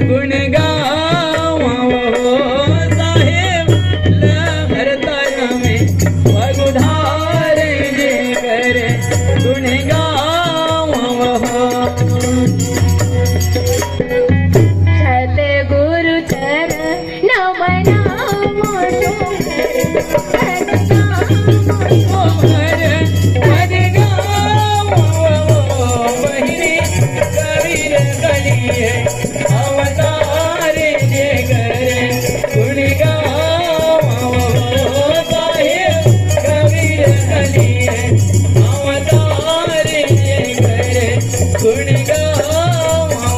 गुण गावा साहेब लहरता रमे पगुधार जे करे गुण गावा सतगुरु चरण मना मोटो अवतार जे करे गुण गावा साहेब कबीर कलिए अवतार जे करे गुण गावा